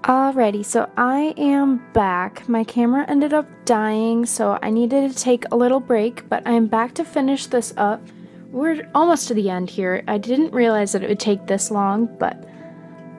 Alrighty, so I am back. My camera ended up dying, so I needed to take a little break, but I'm back to finish this up. We're almost to the end here. I didn't realize that it would take this long, but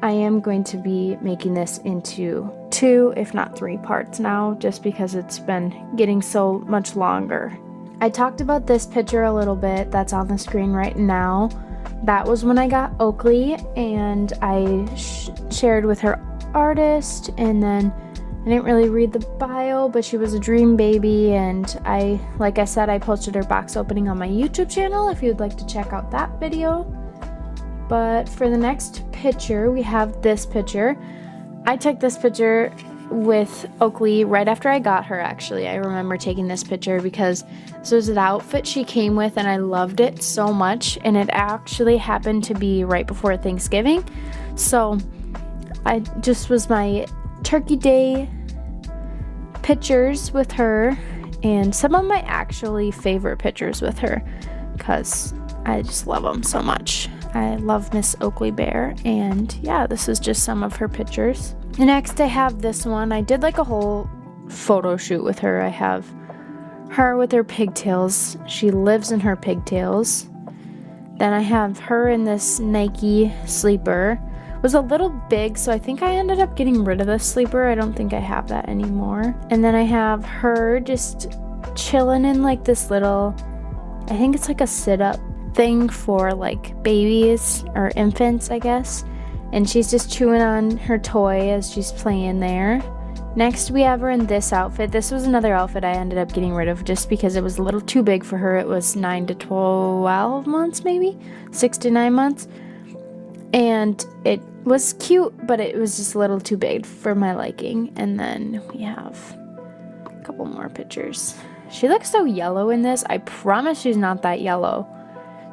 I am going to be making this into 2, if not 3 parts now, just because it's been getting so much longer. I talked about this picture a little bit that's on the screen right now. That was when I got Oakley, and I shared with her artist, and then I didn't really read the bio, but she was a dream baby, and like I said, I posted her box opening on my YouTube channel if you'd like to check out that video. But for the next picture, we have this picture. I took this picture with Oakley right after I got her, actually. I remember taking this picture because this was the outfit she came with, and I loved it so much, and it actually happened to be right before Thanksgiving, so I just was my Turkey Day pictures with her, and some of my actually favorite pictures with her, because I just love them so much. I love Miss Oakley Bear, and yeah, this is just some of her pictures. Next, I have this one. I did like a whole photo shoot with her. I have her with her pigtails. She lives in her pigtails. Then I have her in this Nike sleeper. Was a little big, so I think I ended up getting rid of the sleeper. I don't think I have that anymore. And then I have her just chilling in like this little, I think it's like a sit-up thing for like babies or infants, I guess. And she's just chewing on her toy as she's playing there. Next, we have her in this outfit. This was another outfit I ended up getting rid of just because it was a little too big for her. It was 9 to 12 months, maybe 6 to 9 months. And it was cute, but it was just a little too big for my liking. And then we have a couple more pictures. She looks so yellow in this. I promise she's not that yellow.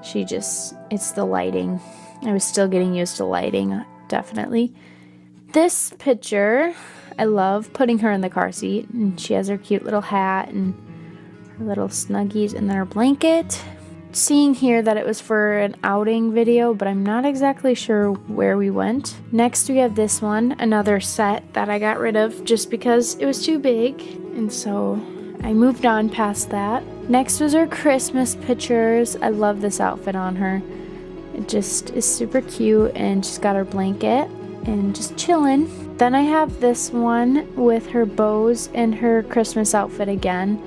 It's the lighting. I was still getting used to lighting, definitely. This picture, I love putting her in the car seat, and she has her cute little hat and her little snuggies and then her blanket. Seeing here that it was for an outing video, but I'm not exactly sure where we went. Next, we have this one, another set that I got rid of just because it was too big, and so I moved on past that. Next was her Christmas pictures. I love this outfit on her. It just is super cute, and she's got her blanket and just chilling. Then I have this one with her bows and her Christmas outfit again.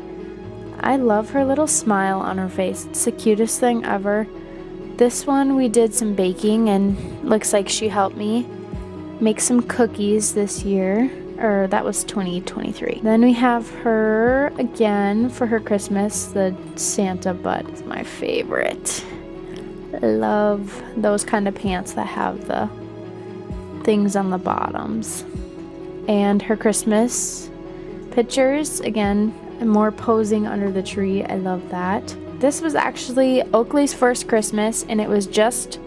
I love her little smile on her face. It's the cutest thing ever. This one we did some baking, and looks like she helped me make some cookies this year, or that was 2023. Then we have her again for her Christmas. The Santa butt is my favorite. I love those kind of pants that have the things on the bottoms. And her Christmas pictures, again, more posing under the tree. I love that. This was actually Oakley's first Christmas, and it was just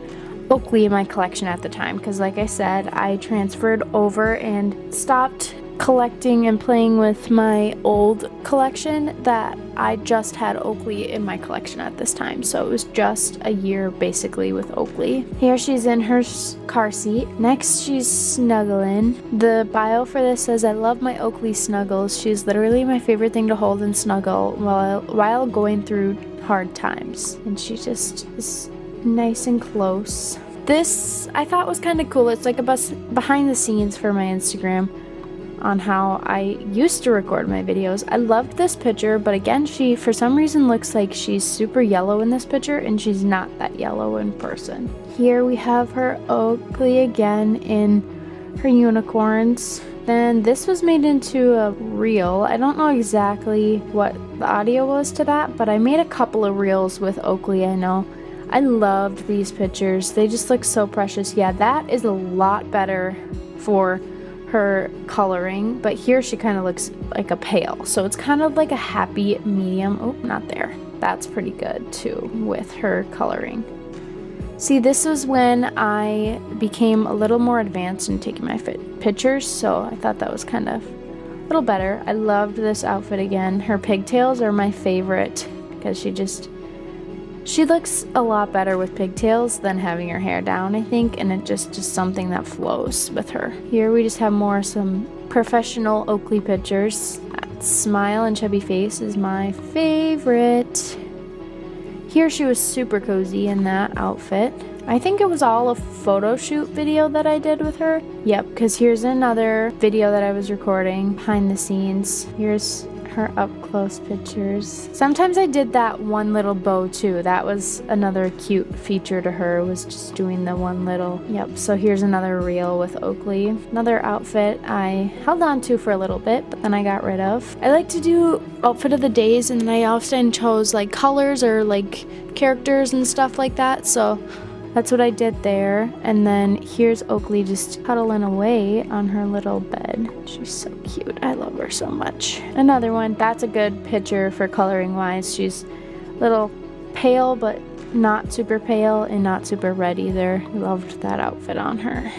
Oakley in my collection at the time, because like I said, I transferred over and stopped collecting and playing with my old collection that I just had Oakley in my collection at this time. So it was just a year basically with Oakley. Here she's in her car seat. Next, she's snuggling. The bio for this says, I love my Oakley snuggles. She's literally my favorite thing to hold and snuggle while going through hard times. And she just is nice and close. This I thought was kind of cool. It's like a behind the scenes for my Instagram on how I used to record my videos. I loved this picture, but again, she for some reason looks like she's super yellow in this picture, and she's not that yellow in person. Here we have her Oakley again in her unicorns. Then this was made into a reel. I don't know exactly what the audio was to that, but I made a couple of reels with Oakley, I know. I loved these pictures. They just look so precious. Yeah, that is a lot better for her coloring, but here she kind of looks like a pale, so it's kind of like a happy medium. Oh, not there. That's pretty good too with her coloring. See, this was when I became a little more advanced in taking my pictures, so I thought that was kind of a little better. I loved this outfit again. Her pigtails are my favorite because she looks a lot better with pigtails than having her hair down, I think, and it just something that flows with her. Here we just have some professional Oakley pictures. That smile and chubby face is my favorite. Here she was super cozy in that outfit. I think it was all a photo shoot video that I did with her. Yep, because here's another video that I was recording behind the scenes. Here's her up close pictures. Sometimes I did that one little bow too. That was another cute feature to her, was just doing the one little. Yep, so here's another reel with Oakley. Another outfit I held on to for a little bit, but then I got rid of. I like to do outfit of the days, and then I often chose like colors or like characters and stuff like that, so that's what I did there. And then here's Oakley just cuddling away on her little bed. She's so cute. I love her so much. Another one. That's a good picture for coloring wise. She's a little pale, but not super pale and not super red either. Loved that outfit on her.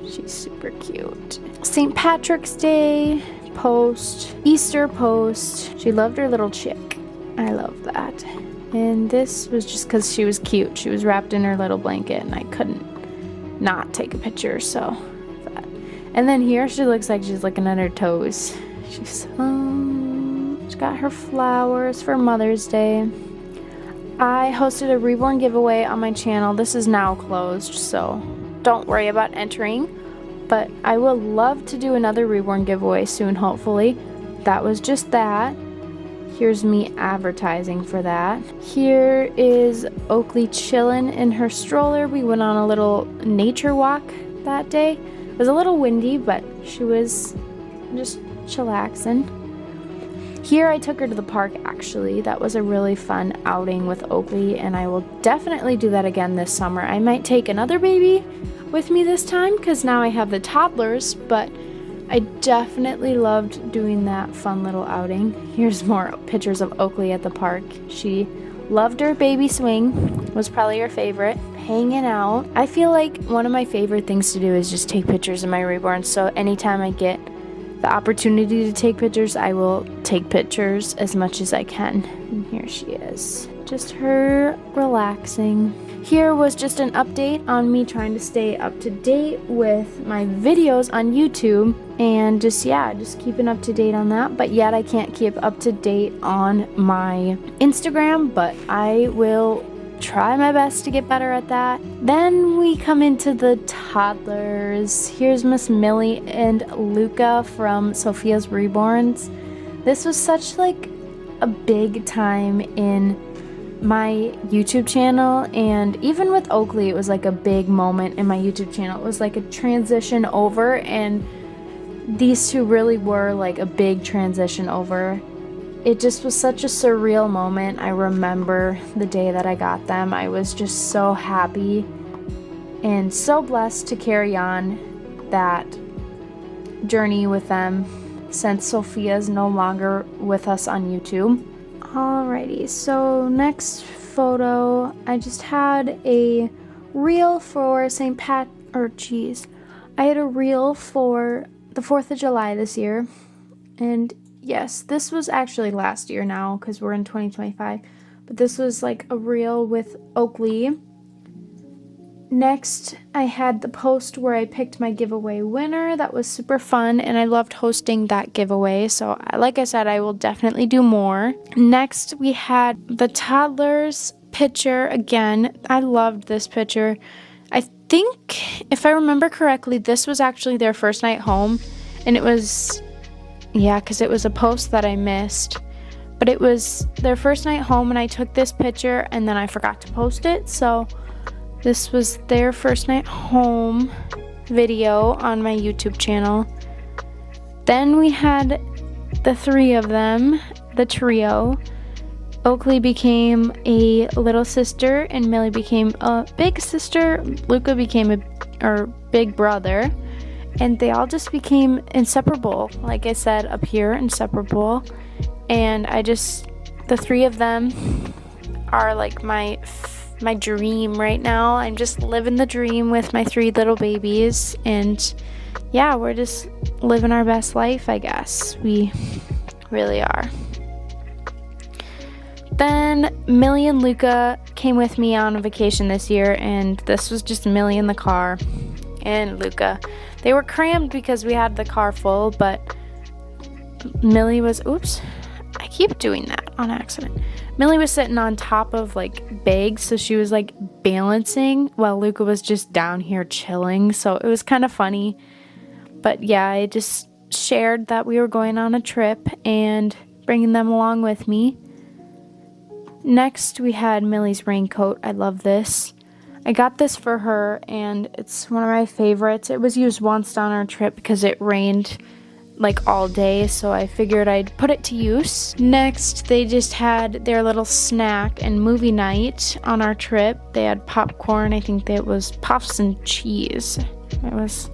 She's super cute. St. Patrick's Day post, Easter post. She loved her little chick. I love that. And this was just because she was cute. She was wrapped in her little blanket and I couldn't not take a picture, so that. And then here she looks like she's looking at her toes. She's got her flowers for Mother's Day. I hosted a Reborn giveaway on my channel. This is now closed, so don't worry about entering. But I will love to do another Reborn giveaway soon, hopefully. That was just that. Here's me advertising for that. Here is Oakley chilling in her stroller. We went on a little nature walk that day. It was a little windy, but she was just chillaxing. Here I took her to the park, actually. That was a really fun outing with Oakley, and I will definitely do that again this summer. I might take another baby with me this time because now I have the toddlers, but I definitely loved doing that fun little outing. Here's more pictures of Oakley at the park. She loved her baby swing, was probably her favorite. Hanging out. I feel like one of my favorite things to do is just take pictures of my Reborns, so anytime I get the opportunity to take pictures, I will take pictures as much as I can. And here she is. Just her relaxing. Here was just an update on me trying to stay up to date with my videos on YouTube and just keeping up to date on that. But yet I can't keep up to date on my Instagram, but I will try my best to get better at that. Then we come into the toddlers. Here's Miss Millie and Luca from Sophia's Reborns. This was such like a big time in my YouTube channel, and even with Oakley it was like a big moment in my YouTube channel. It was like a transition over, and these two really were like a big transition over. It just was such a surreal moment. I remember the day that I got them. I was just so happy and so blessed to carry on that journey with them since Sophia's no longer with us on YouTube. Alrighty, so next photo, I just had a reel for I had a reel for the 4th of July this year, and yes, this was actually last year now because we're in 2025, but this was like a reel with Oakley. Next, I had the post where I picked my giveaway winner. That was super fun, and I loved hosting that giveaway. So, like I said, I will definitely do more. Next, we had the toddlers picture again. I loved this picture. I think, if I remember correctly, this was actually their first night home, and it was, because it was a post that I missed. But it was their first night home, and I took this picture, and then I forgot to post it, so this was their first night home video on my YouTube channel. Then we had the three of them, the trio. Oakley became a little sister, and Millie became a big sister. Luca became a big brother, and they all just became inseparable. Like I said up here, inseparable. And the three of them are like my my dream right now. I'm just living the dream with my 3 little babies, and yeah, we're just living our best life, I guess. We really are. Then Millie and Luca came with me on a vacation this year, and this was just Millie in the car and Luca. They were crammed because we had the car full, but Millie was, oops, I keep doing that on accident. Millie was sitting on top of like bags, so she was like balancing while Luca was just down here chilling, so it was kind of funny. But yeah, I just shared that we were going on a trip and bringing them along with me. Next, we had Millie's raincoat. I love this. I got this for her, and it's one of my favorites. It was used once on our trip because it rained like all day, so I figured I'd put it to use. Next, they just had their little snack and movie night on our trip. They had popcorn. I think it was puffs and cheese. It was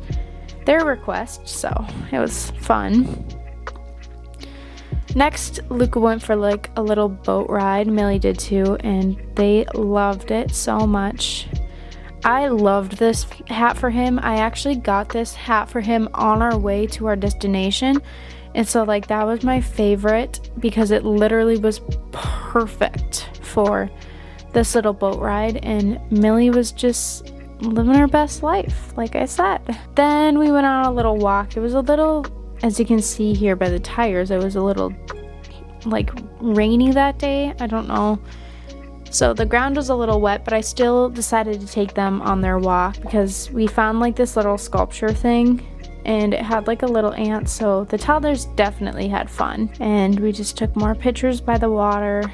their request, so it was fun. Next, Luca went for like a little boat ride. Millie did too, and they loved it so much. I loved this hat for him. I actually got this hat for him on our way to our destination, and so like that was my favorite because it literally was perfect for this little boat ride, and Millie was just living her best life, like I said. Then we went on a little walk. It was a little, as you can see here by the tires, it was a little like rainy that day. I don't know. So the ground was a little wet, but I still decided to take them on their walk because we found like this little sculpture thing, and it had like a little ant, so the toddlers definitely had fun. And we just took more pictures by the water.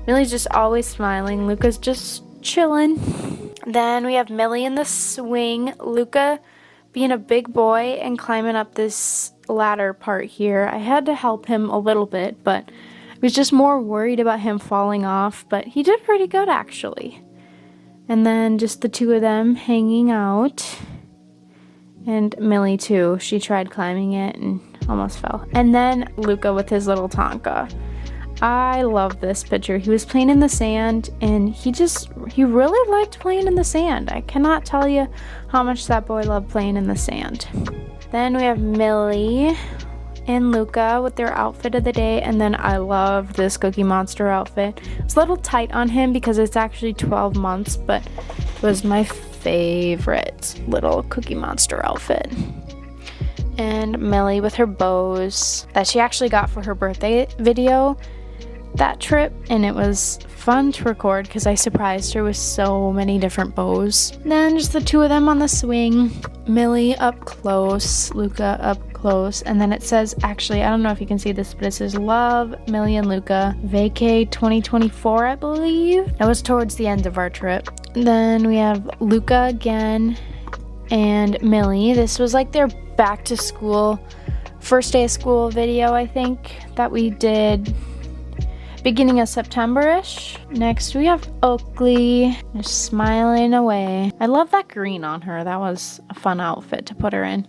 Millie's just always smiling. Luca's just chilling. Then we have Millie in the swing. Luca being a big boy and climbing up this ladder part here. I had to help him a little bit, but I was just more worried about him falling off, but he did pretty good actually. And then just the 2 of them hanging out. And Millie too. She tried climbing it and almost fell. And then Luca with his little Tonka. I love this picture. He was playing in the sand, and he really liked playing in the sand. I cannot tell you how much that boy loved playing in the sand. Then we have Millie and Luca with their outfit of the day, and then I love this Cookie Monster outfit. It's a little tight on him because it's actually 12 months, but it was my favorite little Cookie Monster outfit. And Millie with her bows that she actually got for her birthday video that trip, and it was fun to record because I surprised her with so many different bows. And then just the 2 of them on the swing, Millie up close, Luca up close, and then it says, actually I don't know if you can see this, but it says love Millie and Luca vacay 2024, I believe. That was towards the end of our trip. Then we have Luca again and Millie. This was like their back to school, first day of school video, I think, that we did beginning of September-ish. Next we have Oakley just smiling away. I love that green on her. That was a fun outfit to put her in.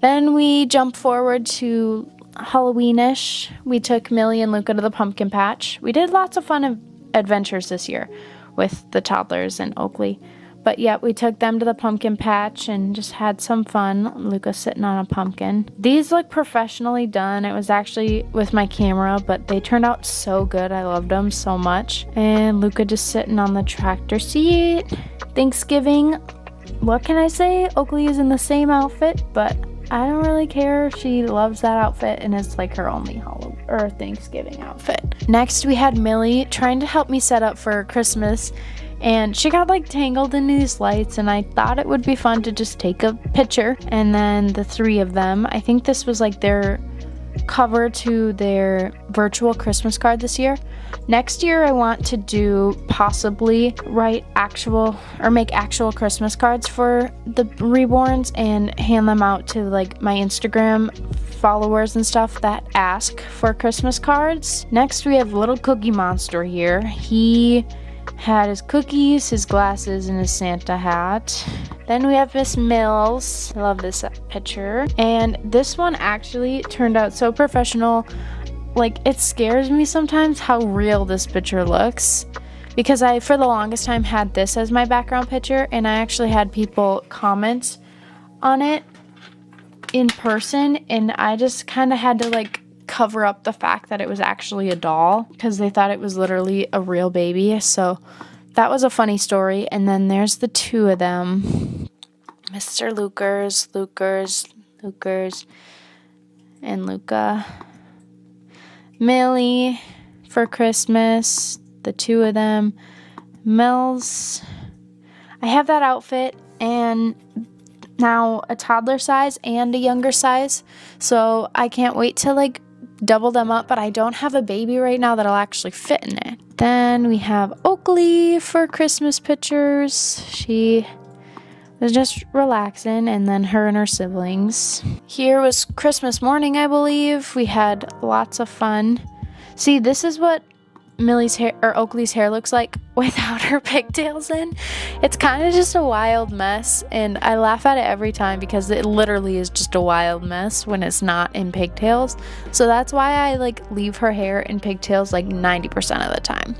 Then we jump forward to Halloweenish. We took Millie and Luca to the pumpkin patch. We did lots of fun adventures this year with the toddlers and Oakley. But yeah, we took them to the pumpkin patch and just had some fun. Luca sitting on a pumpkin. These look professionally done. It was actually with my camera, but they turned out so good. I loved them so much. And Luca just sitting on the tractor seat. Thanksgiving, what can I say? Oakley is in the same outfit, but I don't really care. She loves that outfit, and it's like her only Thanksgiving outfit. Next, we had Millie trying to help me set up for Christmas, and she got like tangled in these lights, and I thought it would be fun to just take a picture. And then the 3 of them, I think this was like their cover to their virtual Christmas card this year. Next year I want to do possibly make actual Christmas cards for the Reborns and hand them out to like my Instagram followers and stuff that ask for Christmas cards. Next we have little Cookie Monster here. He had his cookies, his glasses, and his Santa hat. Then we have Miss Mills. I love this picture. And this one actually turned out so professional. Like, it scares me sometimes how real this picture looks, because I, for the longest time, had this as my background picture, and I actually had people comment on it in person, and I just kind of had to like cover up the fact that it was actually a doll because they thought it was literally a real baby. So that was a funny story. And then there's the two of them, Mr. Lukers, and Luca. Millie for Christmas, the two of them. Mel's, I have that outfit and now a toddler size and a younger size, so I can't wait to like double them up, but I don't have a baby right now that'll actually fit in it. Then we have Oakley for Christmas pictures. She was just relaxing, and then her and her siblings. Here was Christmas morning, I believe. We had lots of fun. See, this is what Millie's hair, or Oakley's hair, looks like without her pigtails in. It's kind of just a wild mess, and I laugh at it every time because it literally is just a wild mess when it's not in pigtails. So that's why I like leave her hair in pigtails like 90% of the time.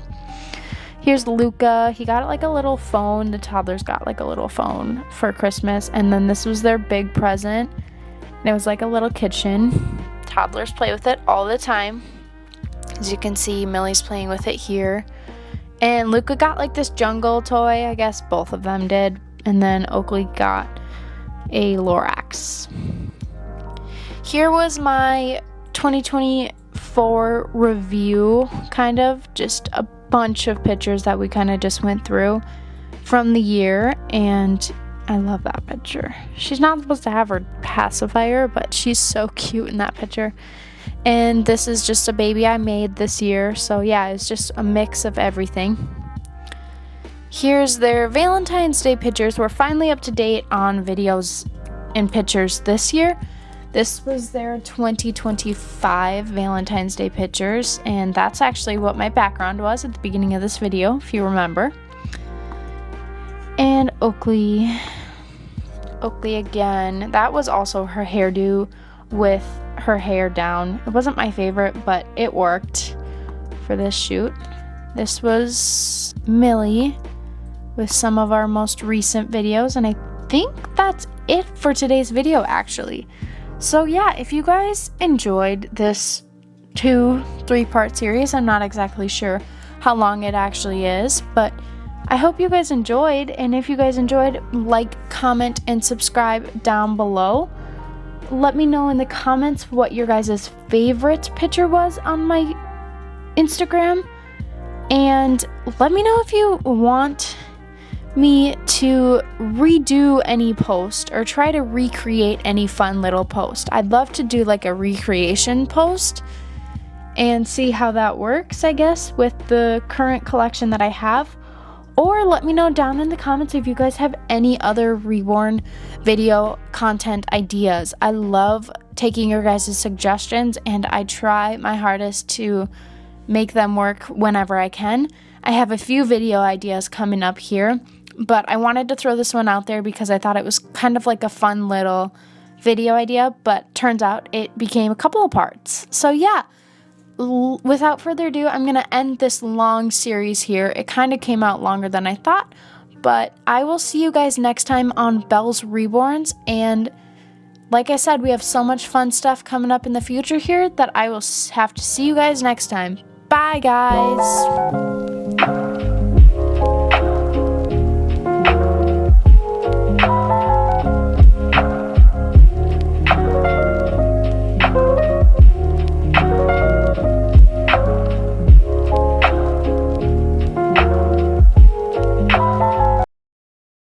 Here's Luca. He got like a little phone. The toddlers got like a little phone for Christmas, and then this was their big present, and it was like a little kitchen. Toddlers play with it all the time. As you can see, Millie's playing with it here. And Luca got like this jungle toy. I guess both of them did. And then Oakley got a Lorax. Here was my 2024 review, kind of. Just a bunch of pictures that we kind of just went through from the year. And I love that picture. She's not supposed to have her pacifier, but she's so cute in that picture. And this is just a baby I made this year. So yeah, it's just a mix of everything. Here's their Valentine's Day pictures. We're finally up to date on videos and pictures this year. This was their 2025 Valentine's Day pictures. And that's actually what my background was at the beginning of this video, if you remember. And Oakley again. That was also her hairdo with her hair down. It wasn't my favorite, but it worked for this shoot. This was Millie with some of our most recent videos, and I think that's it for today's video actually. So yeah, if you guys enjoyed this 2-3-part series, I'm not exactly sure how long it actually is, but I hope you guys enjoyed, and if you guys enjoyed, like, comment, and subscribe down below. Let me know in the comments what your guys' favorite picture was on my Instagram. And let me know if you want me to redo any post or try to recreate any fun little post. I'd love to do like a recreation post and see how that works, I guess, with the current collection that I have. Or let me know down in the comments if you guys have any other Reborn video content ideas. I love taking your guys' suggestions, and I try my hardest to make them work whenever I can. I have a few video ideas coming up here, but I wanted to throw this one out there because I thought it was kind of like a fun little video idea, but turns out it became a couple of parts. So yeah. Without further ado, I'm going to end this long series here. It kind of came out longer than I thought, but I will see you guys next time on Belle's Reborns. And like I said, we have so much fun stuff coming up in the future here that I will have to see you guys next time. Bye, guys.